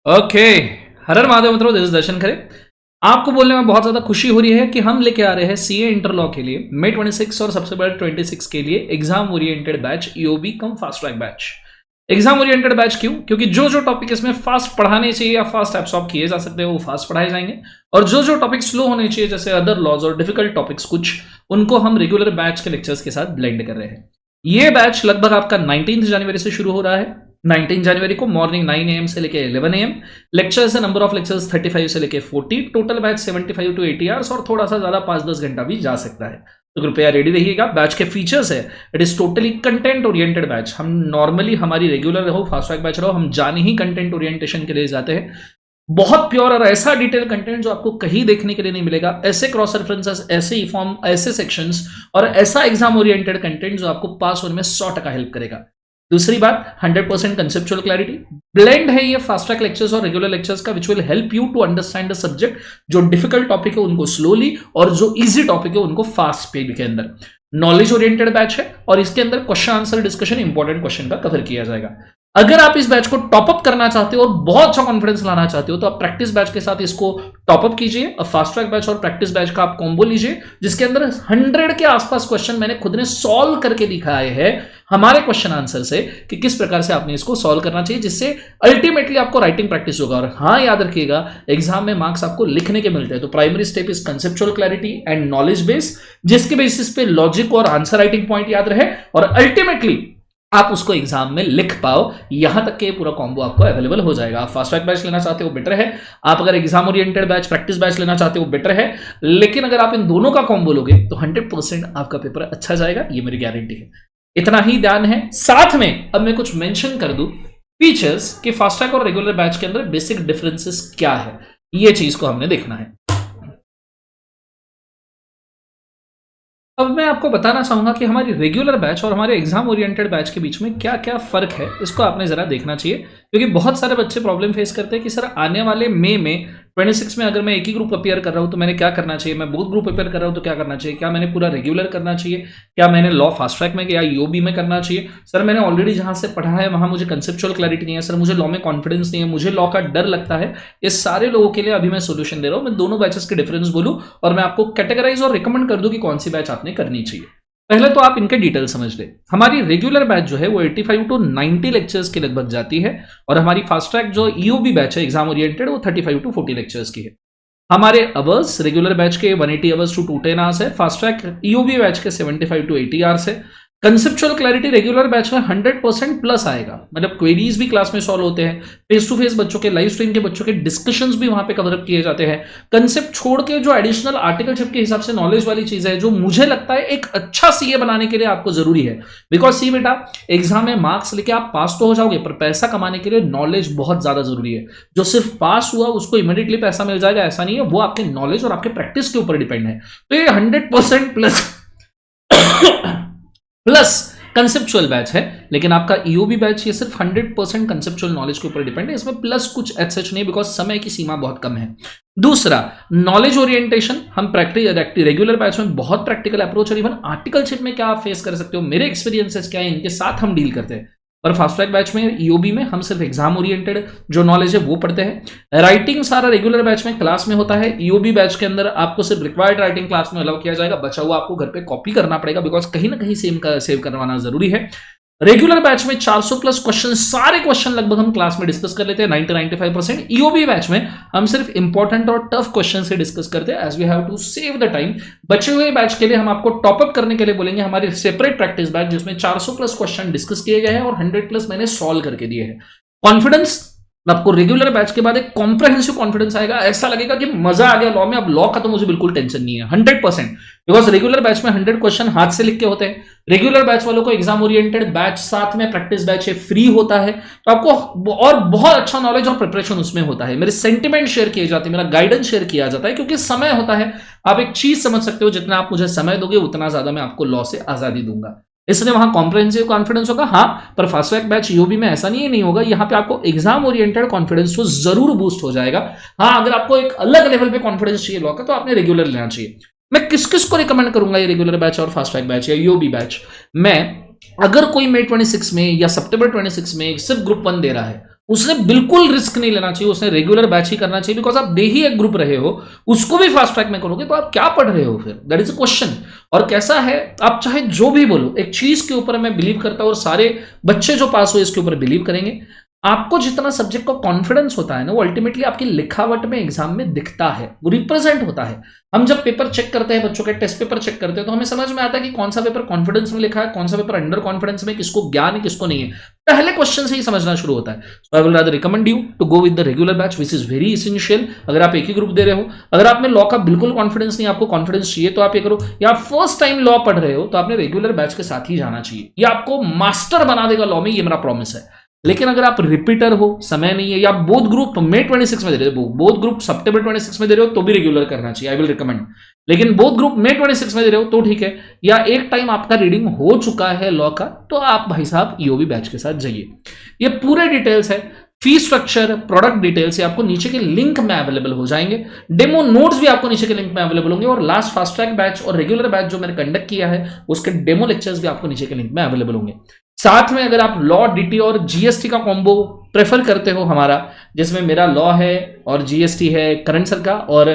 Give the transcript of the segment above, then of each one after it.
Okay. हर हर महादेव मित्रों, this is दर्शन खरे। आपको बोलने में बहुत ज्यादा खुशी हो रही है कि हम लेके आ रहे हैं सीए इंटरलॉ के लिए मई 26 और सबसे बड़ा 26 के लिए exam oriented batch EOB come fast track batch. Exam oriented batch क्यों? क्योंकि जो जो टॉपिक इसमें फास्ट पढ़ाने चाहिए या फास्ट एब्सॉर्ब किए जा सकते हैं वो फास्ट पढ़ाए जाएंगे, और जो जो टॉपिक स्लो होने चाहिए जैसे अदर लॉज और डिफिकल्ट टॉपिक्स कुछ, उनको हम रेगुलर बैच के लेक्चर्स के साथ ब्लेंड कर रहे हैं। ये बैच लगभग आपका 19 जनवरी से शुरू हो रहा है। 19 जनवरी को मॉर्निंग 9 AM से लेके 11 AM लेक्चर्स है। नंबर ऑफ लेक्चर्स 35 से लेके 40, टोटल बैच 75 to 80 आवर्स और थोड़ा सा ज्यादा 5-10 घंटा भी जा सकता है। तो कृपया रेडी रहिएगा। बैच के फीचर्स है, it is totally content oriented batch. हम नॉर्मली हमारी रेगुलर रहो फास्ट ट्रैक बैच रहो, हम जाने ही कंटेंट ओरिएंटेशन के लिए जाते हैं। बहुत प्योर और ऐसा डिटेल कंटेंट जो आपको कहीं देखने के लिए नहीं मिलेगा, ऐसे क्रॉस रेफरेंसेस, ऐसे ई फॉर्म, ऐसे सेक्शंस और ऐसा एग्जाम ओरिएंटेड कंटेंट जो आपको पास होने में 100% हेल्प करेगा। दूसरी बात, 100% कंसेप्चुअल क्लैरिटी। ब्लेंड है ये फास्ट ट्रैक लेक्चर्स और रेगुलर लेक्चर्स का, which will help you to understand the subject. जो डिफिकल्ट टॉपिक है उनको स्लोली और जो इजी टॉपिक है उनको फास्ट स्पीड के अंदर। नॉलेज ओरिएंटेड बैच है और इसके अंदर question answer discussion, important question का कवर किया जाएगा। अगर आप इस बैच को टॉपअप करना चाहते हो और बहुत अच्छा कॉन्फिडेंस लाना चाहते हो तो आप प्रैक्टिस बैच के साथ इसको टॉपअप कीजिए। फास्ट ट्रैक बैच और प्रैक्टिस बैच का आप कॉम्बो लीजिए, जिसके अंदर 100 के आसपास क्वेश्चन मैंने खुद ने सॉल्व करके दिखाए हैं हमारे क्वेश्चन आंसर से कि किस प्रकार से आपने इसको सॉल्व करना चाहिए, जिससे अल्टीमेटली आपको राइटिंग प्रैक्टिस होगा। और हाँ, याद रखिएगा, एग्जाम में मार्क्स आपको लिखने के मिलते हैं। तो primary step is conceptual clarity and knowledge base, जिसके बेसिस पे लॉजिक और आंसर राइटिंग पॉइंट याद रहे और अल्टीमेटली आप उसको एग्जाम में लिख पाओ। यहां तक के पूरा कॉम्बो आपको अवेलेबल हो जाएगा। आप फास्ट ट्रैक बैच लेना चाहते हो बेटर है, आप अगर exam oriented batch practice batch लेना चाहते हो बेटर है, लेकिन अगर आप इन दोनों का कॉम्बो लोगे तो 100% आपका पेपर अच्छा जाएगा, ये मेरी गारंटी है। इतना ही ध्यान है। साथ में अब मैं कुछ मेंशन कर दूं फीचर्स कि फास्ट ट्रैक और रेगुलर बैच के अंदर बेसिक डिफरेंसेस क्या है, ये चीज को हमने देखना है। अब मैं आपको बताना चाहूंगा कि हमारी रेगुलर बैच और हमारे एग्जाम ओरिएंटेड बैच के बीच में क्या क्या फर्क है, इसको आपने जरा देखना चाहिए। क्योंकि बहुत सारे बच्चे प्रॉब्लम फेस करते हैं कि सर आने वाले मई में 26 में अगर मैं एक ही ग्रुप अपेयर कर रहा हूं तो मैंने क्या करना चाहिए, मैं बहुत ग्रुप अपेयर कर रहा हूं तो क्या करना चाहिए, क्या मैंने पूरा रेगुलर करना चाहिए, क्या मैंने लॉ फास्ट ट्रैक में या ईओबी में करना चाहिए। सर मैंने ऑलरेडी जहां से पढ़ा है वहां मुझे कंसेप्चुअल क्लैरिटी नहीं है, सर मुझे लॉ में कॉन्फिडेंस नहीं है, मुझे लॉ का डर लगता है। ये सारे लोगों के लिए अभी मैं सोल्यूशन दे रहा हूं। मैं दोनों बैचेस के डिफरेंस बोलूं और मैं आपको कैटेगराइज और रिकमेंड कर दूं कि कौन सी बैच आपने करनी चाहिए। पहले तो आप इनके डिटेल समझ ले। हमारी रेगुलर बैच जो है वो 85 to 90 लेक्चर्स के लगभग जाती है और हमारी फास्ट ट्रैक जो ईओबी बैच है एग्जाम ओरिएंटेड वो 35 to 40 लेक्चर्स की है। हमारे अवर्स रेगुलर बैच के 180 आवर्स टू 210 आवर्स है, फास्ट ट्रैक ईओबी बैच के 75 to 80 आवर्स है। कंसेप्चुअल क्लैरिटी रेगुलर बैच में 100% प्लस आएगा, मतलब क्वेरीज भी क्लास में सॉल्व होते हैं, फेस टू फेस बच्चों के, लाइव स्ट्रीम के बच्चों के डिस्कशंस भी वहां पे कवर अप किए जाते हैं। कंसेप्ट छोड़ के जो एडिशनल आर्टिकलशिप के हिसाब से नॉलेज वाली चीज है, जो मुझे लगता है एक अच्छा सीए बनाने के लिए आपको जरूरी है। बिकॉज सी बेटा, एग्जाम में मार्क्स लेके आप पास तो हो जाओगे, पर पैसा कमाने के लिए नॉलेज बहुत ज्यादा जरूरी है। जो सिर्फ पास हुआ उसको इमीडिएटली पैसा मिल जाएगा ऐसा नहीं है, वो आपके नॉलेज और आपके प्रैक्टिस के ऊपर डिपेंड है। तो ये 100% प्लस कंसेप्चुअल बैच है, लेकिन आपका ईओबी बैच ये सिर्फ 100% कंसेप्चुअल नॉलेज के ऊपर डिपेंड है। इसमें प्लस कुछ एच नहीं, बिकॉज समय की सीमा बहुत कम है। दूसरा, नॉलेज ओरिएंटेशन। हम रेगुलर बैच में बहुत प्रैक्टिकल अप्रोच और इवन आर्टिकलशिप में क्या आप फेस कर सकते हो, मेरे एक्सपीरियंसेस क्या है, इनके साथ हम डील करते हैं। पर फास्ट ट्रैक बैच में ईओबी में हम सिर्फ एग्जाम ओरिएंटेड जो नॉलेज है वो पढ़ते हैं। राइटिंग सारा रेगुलर बैच में क्लास में होता है, ईओबी बैच के अंदर आपको सिर्फ रिक्वायर्ड राइटिंग क्लास में अलाउ किया जाएगा, बचा हुआ आपको घर पे कॉपी करना पड़ेगा, बिकॉज कहीं ना कहीं सेव करवाना जरूरी है। रेगुलर बैच में 400 प्लस क्वेश्चन, सारे क्वेश्चन लगभग हम क्लास में डिस्कस कर लेते हैं 90-95%। ईओबी बैच में हम सिर्फ इंपॉर्टेंट और टफ क्वेश्चन से डिस्कस करते हैं, as we have to save the time. बचे हुए बैच के लिए हम आपको टॉपअप करने के लिए बोलेंगे हमारी सेपरेट प्रैक्टिस बैच, जिसमें 400 प्लस क्वेश्चन डिस्कस किए गए हैं और 100 प्लस मैंने सॉल्व करके दिए हैं। कॉन्फिडेंस, आपको रेगुलर बैच के बाद एक कॉम्प्रहेंसिव कॉन्फिडेंस आएगा, ऐसा लगेगा कि मजा आ गया लॉ में, अब लॉ का तो मुझे बिल्कुल टेंशन नहीं है 100%। बिकॉज रेगुलर बैच में 100 क्वेश्चन हाथ से लिख के होते हैं। रेगुलर बैच वालों को एग्जाम ओरिएंटेड बैच साथ में प्रैक्टिस बैच है, फ्री होता है, तो आपको और बहुत अच्छा नॉलेज और प्रिपरेशन उसमें होता है। मेरे सेंटिमेंट शेयर किए जाते हैं, मेरा गाइडेंस शेयर किया जाता है, क्योंकि समय होता है। आप एक चीज समझ सकते हो, जितना आप मुझे समय दोगे उतना ज्यादा मैं आपको लॉ से आजादी दूंगा, इसलिए वहां कॉम्प्रिहेंसिव कॉन्फिडेंस होगा। हाँ, पर फास्ट ट्रैक बैच ईओबी में ऐसा नहीं होगा। यहाँ पे आपको एग्जाम ओरिएंटेड कॉन्फिडेंस तो जरूर बूस्ट हो जाएगा। हाँ, अगर आपको एक अलग लेवल पे कॉन्फिडेंस चाहिए लॉ का तो आपने रेगुलर लेना चाहिए। मैं किस किस को रिकमेंड करूंगा ये रेगुलर बैच और फास्ट ट्रैक बैच या ईओबी बैच? मैं, अगर कोई मई 26 में या सितंबर 26 में सिर्फ ग्रुप 1 दे रहा है उसने बिल्कुल रिस्क नहीं लेना चाहिए, उसने रेगुलर बैच ही करना चाहिए, बिकॉज आप दे ही एक ग्रुप रहे हो, उसको भी फास्ट ट्रैक में करोगे तो आप क्या पढ़ रहे हो फिर, दैट इज अ क्वेश्चन। और कैसा है, आप चाहे जो भी बोलो, एक चीज के ऊपर मैं बिलीव करता हूं और सारे बच्चे जो पास हुए इसके ऊपर बिलीव करेंगे, आपको जितना सब्जेक्ट का कॉन्फिडेंस होता है ना, वो अल्टीमेटली आपकी लिखावट में एग्जाम में दिखता है, वो रिप्रेजेंट होता है। हम जब पेपर चेक करते हैं, बच्चों के टेस्ट पेपर चेक करते हैं, तो हमें समझ में आता है कि कौन सा पेपर कॉन्फिडेंस में लिखा है, कौन सा पेपर अंडर कॉन्फिडेंस में, किसको ज्ञान है किसको नहीं है, पहले क्वेश्चन से ही समझना शुरू होता है। So I will rather recommend you to go with the regular batch, which is very essential. अगर आप एक ही ग्रुप दे रहे हो, अगर आप में लॉ का बिल्कुल कॉन्फिडेंस नहीं, आपको कॉन्फिडेंस चाहिए तो आप ये करो, या फर्स्ट टाइम लॉ पढ़ रहे हो तो आपने रेगुलर बैच के साथ ही जाना चाहिए, ये आपको मास्टर बना देगा लॉ में, ये मेरा प्रॉमिस है। लेकिन अगर आप रिपीटर हो, समय नहीं है, या बोथ ग्रुप मई 26 में दे रहे हो, बोथ ग्रुप सितंबर 26 में दे रहे हो, तो भी रेगुलर करना चाहिए, आई विल रिकमेंड। लेकिन बोथ ग्रुप मई 26 में दे रहे हो तो ठीक है, या एक टाइम आपका रीडिंग हो चुका है लॉ का, तो आप भाई साहब ईओबी बैच के साथ जाइए। ये पूरे डिटेल्स है, फी स्ट्रक्चर, प्रोडक्ट डिटेल्स, आपको नीचे के लिंक में अवेलेबल हो जाएंगे, डेमो नोट्स भी आपको नीचे के लिंक में अवेलेबल होंगे, और लास्ट फास्ट ट्रैक बैच और रेगुलर बैच जो मैंने कंडक्ट किया है उसके डेमो लेक्चर्स भी आपको नीचे के लिंक में अवेलेबल होंगे। साथ में अगर आप लॉ, डीटी और जीएसटी का कॉम्बो प्रेफर करते हो हमारा, जिसमें मेरा लॉ है और जीएसटी है करंट सर का, और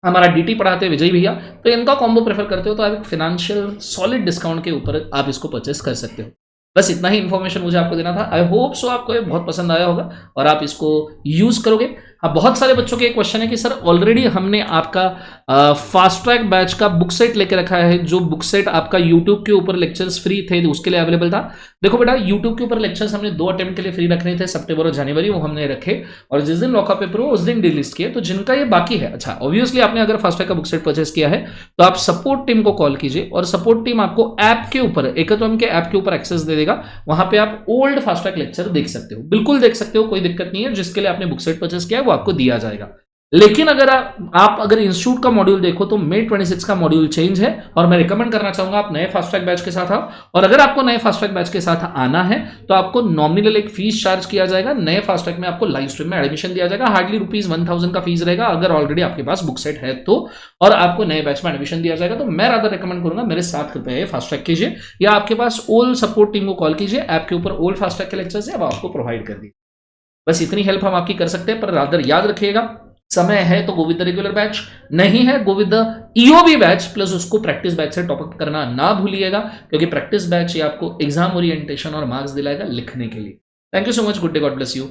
हमारा डीटी पढ़ाते हैं विजय भैया, तो इनका कॉम्बो प्रेफर करते हो तो आप एक फाइनेंशियल सॉलिड डिस्काउंट के ऊपर आप इसको परचेस कर सकते हो। बस इतना ही इन्फॉर्मेशन मुझे आपको देना था। आई होप सो आपको ये बहुत पसंद आया होगा और आप इसको यूज करोगे। हाँ, बहुत सारे बच्चों के एक क्वेश्चन है कि सर ऑलरेडी हमने आपका फास्ट ट्रैक बैच का बुक सेट लेके रखा है, जो बुक सेट आपका यूट्यूब के ऊपर लेक्चर्स फ्री थे उसके लिए अवेलेबल था। देखो बेटा, यूट्यूब के ऊपर लेक्चर्स हमने 2 अटेम्प्ट के लिए फ्री रखने थे, सितंबर और जनवरी, वो हमने रखे, और जिस दिन लॉकअप पेपर हो उस दिन डिलिस्ट किए। तो जिनका ये बाकी है, अच्छा ऑब्वियसली आपने अगर फास्ट ट्रैक का बुक सेट परचेस किया है तो आप सपोर्ट टीम को कॉल कीजिए, और सपोर्ट टीम आपको ऐप के ऊपर, एकत्वम के ऐप के ऊपर एक्सेस दे देगा। वहां पे आप ओल्ड फास्ट ट्रैक लेक्चर देख सकते हो, बिल्कुल देख सकते हो, कोई दिक्कत नहीं है। जिसके लिए आपने बुक सेट परचेस किया है वो आपको दिया जाएगा। लेकिन अगर आप अगर इंस्टीट्यूट का मॉड्यूल देखो तो मई 26 का मॉड्यूल चेंज है, और मैं रिकमेंड करना चाहूंगा आप नए फास्ट ट्रैक बैच के साथ आओ। और अगर आपको नए फास्ट ट्रैक बैच के साथ आना है तो आपको नॉमिनल एक फीस चार्ज किया जाएगा। नए फास्ट ट्रैक में आपको लाइव स्ट्रीम में एडमिशन दिया जाएगा, हार्डली ₹1000 का फीस रहेगा अगर ऑलरेडी आपके पास बुक सेट है तो, और आपको नए बैच में एडमिशन दिया जाएगा। तो मैं रादर रिकमेंड करूंगा मेरे साथ कृपया फास्ट ट्रैक कीजिए, या आपके पास ओल्ड सपोर्ट टीम को कॉल कीजिए, ऐप के ऊपर ओल्ड फास्ट ट्रैक के लेक्चर्स है, अब आपको प्रोवाइड कर दी। बस इतनी हेल्प हम आपकी कर सकते हैं, पर रादर याद रखिएगा, समय है तो गो विद द रेगुलर बैच, नहीं है गो with the EOB batch, plus उसको प्रैक्टिस बैच से टॉपअप करना ना भूलिएगा, क्योंकि प्रैक्टिस बैच ये आपको एग्जाम ओरिएंटेशन और मार्क्स दिलाएगा लिखने के लिए। Thank you so much, good day, God bless you.